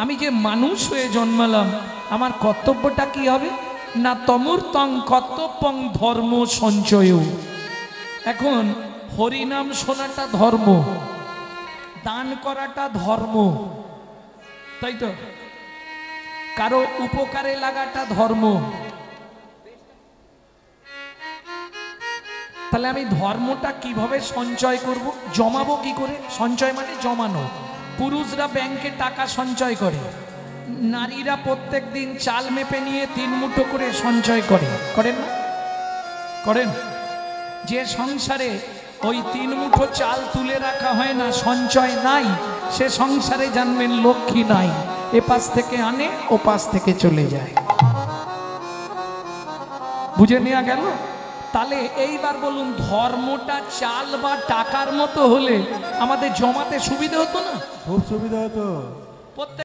আমি যে মানুষ হয়ে জন্মালাম, আমার কর্তব্যটা কি হবে না? তমূর্তং কর্তব্যং ধর্ম সঞ্চয়। এখন হরিনাম শোনাটা ধর্ম, দান করাটা ধর্ম, তাই তো? কারো উপকারে লাগাটা ধর্ম। তাহলে আমি ধর্মটা কিভাবে সঞ্চয় করব? জমাবো কি করে? সঞ্চয় মানে জমানো। পুরুষরা ব্যাংকে টাকা সঞ্চয় করে, নারীরা প্রত্যেক দিন চাল মেপে নিয়ে 3 মুঠো করে সঞ্চয় করে, করেন না? করেন? যে সংসারে ওই 3 মুঠো চাল তুলে রাখা হয় না, সঞ্চয় নাই, সে সংসারে জানবেন লক্ষ্মী নাই। এ পাশ থেকে আনে, ও পাশ থেকে চলে যায়। বুঝে নেওয়া গেল? তাহলে এইবার বলুন, ধর্মটা চাল বা টাকার মতো হলে আমাদের জমাতে সুবিধা হতো না? খুব সুবিধা হতো।